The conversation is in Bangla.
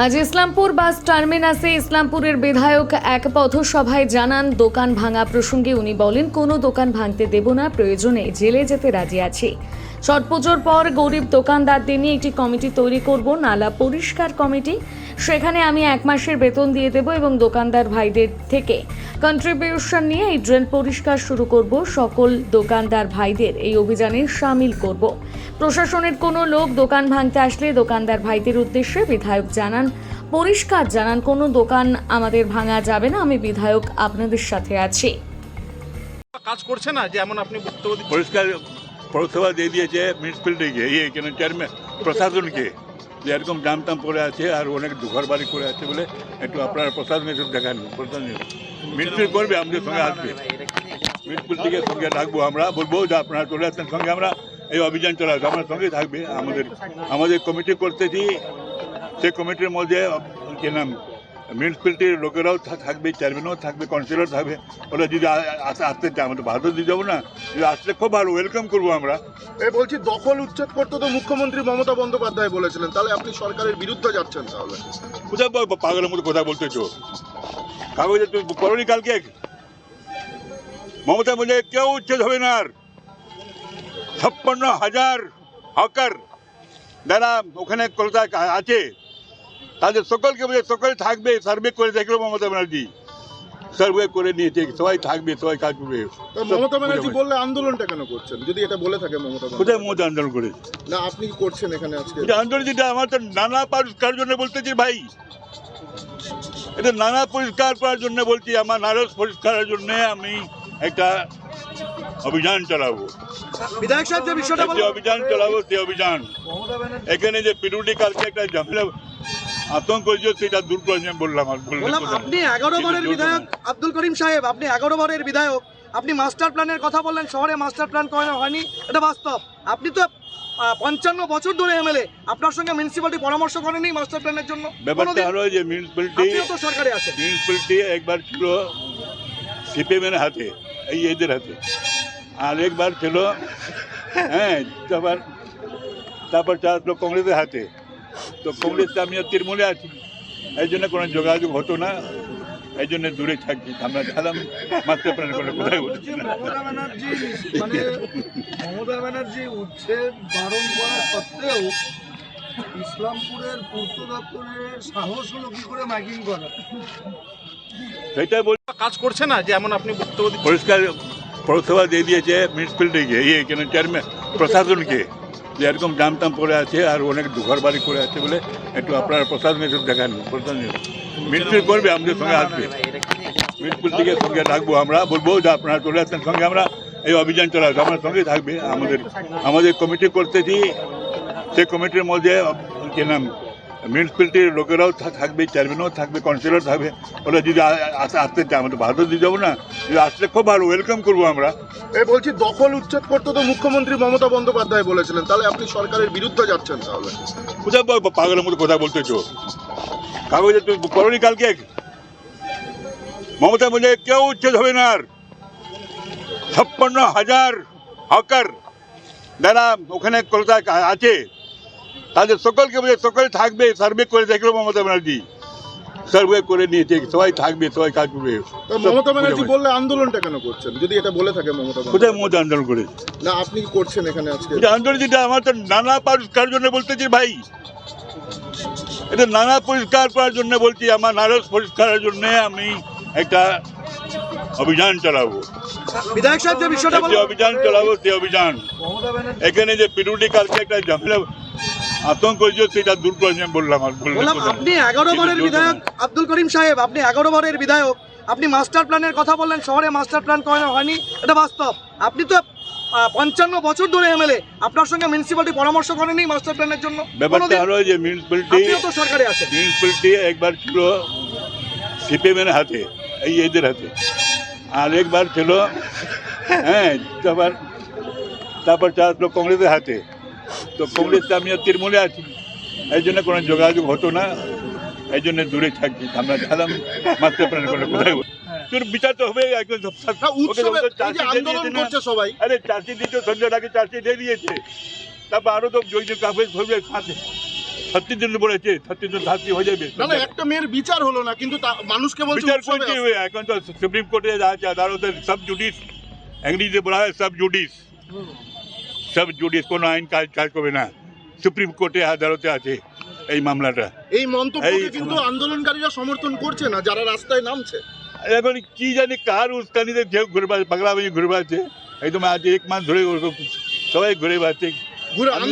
আজ ইসলামপুর বাস টার্মিনাসে ইসলামপুরের বিধায়ক এক পথসভায় জানান দোকান ভাঙা প্রসঙ্গে উনি বলেন, কোনো দোকান ভাঙতে দেব না, প্রয়োজনে জেলে যেতে রাজি আছি। ছট পুজোর পর গরিব দোকানদারদের নিয়ে একটি কমিটি তৈরি করব, নালা পরিষ্কার কমিটি। সেখানে আমি 1 মাসের বেতন দিয়ে দেব এবং দোকানদার ভাইদের থেকে কন্ট্রিবিউশন নিয়ে এই ড্রেন পরিষ্কার শুরু করব। সকল দোকানদার ভাইদের এই অভিযানে সামিল করব। প্রশাসনের কোনো লোক দোকান ভাঙতে আসলে দোকানদার ভাইদের উদ্দেশ্যে বিধায়ক জানান, পরিষ্কার জানান, কোনো দোকান আমাদের ভাঙা যাবে না, আমি বিধায়ক আপনাদের সাথে আছি। কাজ করছে না, যেমন আপনি বক্তব্য দিচ্ছেন। পরিষ্কার পৌরসভা দিয়ে দিয়েছে মিউনিসিপ্যালিটিকে, কেন চেয়ারম্যান প্রশাসনকে, যে এরকম জামতাম পড়ে আছে আর অনেক ঘর বাড়ি করে আছে বলে একটু আপনারা প্রশাসনের একটু দেখান। প্রশাসন মিউনিসিপ্যালিটি করবে, আমাদের সঙ্গে আসবে, মিউনিসিপ্যালিটিকে সঙ্গে ডাকবো, আমরা বলবো যে আপনারা চলে আসছেন সঙ্গে, আমরা এই অভিযান চালাবো, আমার সঙ্গে থাকবে। আমাদের কমিটি করতেছি, সেই কমিটির মধ্যে কি নাম মিউনিসিপ্যালিটির লোকেরাও থাকবে, চেয়ারম্যানও থাকবে, কাউন্সিলর থাকবে। ওরা যদি আসতে চায় আমাদের ভালো দিয়ে যাবো না, যদি আসলে খুব ভালো ওয়েলকাম করবো আমরা। বলছি দখল উচ্ছেদ করতে তো মুখ্যমন্ত্রী মমতা বন্দ্যোপাধ্যায় বলেছিলেন, তাহলে আপনি সরকারের বিরুদ্ধে যাচ্ছেন? তাহলে কোথায় পাগলের মতো কথা বলতেছো? কাগজে তুমি করনি কালকে? মমতা বলে কেউ উচ্ছেদ হবে না, আর 56,000 হকার যারা ওখানে কলকাতায় আছে তাদের সকলকে বলে সকলে থাকবে। সার্ভে করে দেখলো মমতা ব্যানার্জি, সার্ভে করে নিয়েছে, সবাই থাকবে, সবাই কাজ করবে। মমতা ব্যানার্জি বললে আন্দোলনটা কেন করছেন, যদি এটা বলে থাকে মমতা? কোথায় মমতা আন্দোলন করে না, আপনি করছেন এখানে আজকে আন্দোলন? যেটা আমার তো নানা পরিষ্কার জন্য বলতেছি ভাই, এটা নানা পরিষ্কার করার জন্য বলছি, আমার নারস পরিষ্কারের জন্য আমি একটা অভিযান চালাবো। বিধায়ক সাহেব যে বিষয়টা অভিযান চালাবো, সেই অভিযান এখানে যে পিরুটি কালকে একটা ঝামেলা আতঙ্ক হয়েছে, সেটা দূর করে বললাম। আপনি 11 বারের বিধায়ক আব্দুল করিম সাহেব, আপনি 11 বারের বিধায়ক, আপনি মাস্টার প্ল্যানের কথা বললেন, শহরে মাস্টার প্ল্যান করা হয়নি, এটা বাস্তব। আপনি তো 55 বছর ধরে এমএলএ, আপনার সঙ্গে মিউনিসিপ্যালিটি পরামর্শ করেনি মাস্টার প্ল্যানের জন্য? ব্যাপারটা হলো যে মিউনিসিপ্যালিটি একবার ছিল সিপিএমের হাতে, এদের হাতে, আর একবার ছিল তারপর ছিল কংগ্রেসের হাতে। তো কংগ্রেস আমি তৃণমূলে আছি, এই জন্য কোনো যোগাযোগ হতো না, এই জন্য দূরে থাকি। আমরা খেলাম মাস্টার প্ল্যান করে কোথায় বলছি না। মমতা ব্যানার্জি উচ্ছেদ বারণ করা সত্ত্বেও ইসলামপুরের পূর্ত দপ্তরের সাহস হলো কি করে মাইকিং করা? সেটা বলছি, কাজ করছে না, যেমন আপনি বক্তব্য দিচ্ছেন। পরিষ্কার পৌরসভা দিয়ে দিয়েছে মিউনিসিপ্যালিটিকে, কেন চেয়ারম্যান প্রশাসনকে, যে এরকম জামতাম পড়ে আছে আর অনেক ঘর বাড়ি করে আছে বলে একটু আপনারা প্রশাসনের একটু দেখান। প্রশাসন মিউনিসিপ্যালিটি করবে, আমাদের সঙ্গে আসবে, মিউনিসিপ্যালিটিকে সঙ্গে ডাকবো, আমরা বলবো যে আপনারা চলে আসছেন সঙ্গে, আমরা এই অভিযান চালাবো, আমার সঙ্গে থাকবে। আমাদের কমিটি করতেছি, সেই কমিটির মধ্যে কি নাম মিউনিসিপ্যালিটির লোকেরাও থাকবে, চেয়ারম্যানও থাকবে, কাউন্সিলর থাকবে। ওরা যদি আসতে চায় আমাদের ভালো দিয়ে যাবো না, যদি আসলে খুব ভালো ওয়েলকাম করবো আমরা। বলছি দখল উচ্ছেদ করতে তো মুখ্যমন্ত্রী মমতা বন্দ্যোপাধ্যায় বলেছিলেন, তাহলে আপনি সরকারের বিরুদ্ধে যাচ্ছেন? তাহলে কোথায় পাগলের মতো কথা বলতেছো? কাগজে তুমি করনি কালকে? মমতা বলে কেউ উচ্ছেদ হবে না, আর 56,000 হকার যারা ওখানে কলকাতায় আছে তাদের সকলকে বলে সকলে থাকবে। সার্ভে করে দেখলো মমতা ব্যানার্জি, সার্ভে করে নিয়েছে, সবাই থাকবে, সবাই কাজ করবে। মমতা ব্যানার্জি বললে আন্দোলনটা কেন করছেন, যদি এটা বলে থাকে মমতা? কোথায় মমতা আন্দোলন করে? না, আপনি করছেন এখানে আজকে আন্দোলন? যেটা আমার তো নানা পরিষ্কার জন্য বলতেছি ভাই, এটা নানা পরিষ্কার করার জন্য বলছি, আমার নারস পরিষ্কারের জন্য আমি একটা অভিযান চালাবো। বিধায়ক সাহেব যে বিষয়টা অভিযান চালাবো, সেই অভিযান এখানে যে পিরুটি কালকে একটা ঝামেলা আতঙ্ক হয়েছে, সেটা দূর করে বললাম। আপনি 11 বারের বিধায়ক আব্দুল করিম সাহেব, আপনি 11 বারের বিধায়ক, আপনি মাস্টার প্ল্যানের কথা বললেন, শহরে মাস্টার প্ল্যান করা হয়নি, এটা বাস্তব। আপনি তো 55 বছর ধরে এমএলএ, আপনার সঙ্গে মিউনিসিপ্যালিটি পরামর্শ করেনি মাস্টার প্ল্যানের জন্য? ব্যাপারটা হলো যে মিউনিসিপ্যালিটি একবার ছিল সিপিএমের হাতে, এদের হাতে, আর একবার ছিল তারপর ছিল কংগ্রেসের হাতে। তো কংগ্রেস আমি তৃণমূলে আছি, এই জন্য কোনো যোগাযোগ হতো না, এই জন্য দূরে থাকি। আমরা খেলাম মাস্টার প্ল্যান করে কোথায় তোর বিচার তো হবে। আরে চার্জশিট দিতে সন্ধ্যার আগে চার্জশিট দিয়ে দিয়েছে, তারপর আরো তো জৈন কাগজ ফাঁসে 36 দিন বলেছে, 36 দিন 30 হয়ে যাবে। না না, একটা মেয়ের বিচার হলো না, কিন্তু মানুষকে বলছে বিচার উৎসবে করতে আসতে। হবে, এখন তো সুপ্রিম কোর্টে আছে আদালতের সাব জুডিস, ইংরেজিতে বলা হয় সাব জুডিস। সাব জুডিস কোনো আইন কাজ করবে না, সুপ্রিম কোর্টে আদালতে আছে এই মামলাটা। এই মন্তব্যকে এই কিন্তু আন্দোলনকারীরা সমর্থন করছে না, যারা রাস্তায় নামছে। এখন কি জানি কার উস্কানিতে কেউ ঘুরে বেড়াচ্ছে, পাগলা ঘুরে বেড়াচ্ছে, একদম আজ 1 মাস ধরে সবাই ঘুরে বেড়াচ্ছে। ঘুরে আমি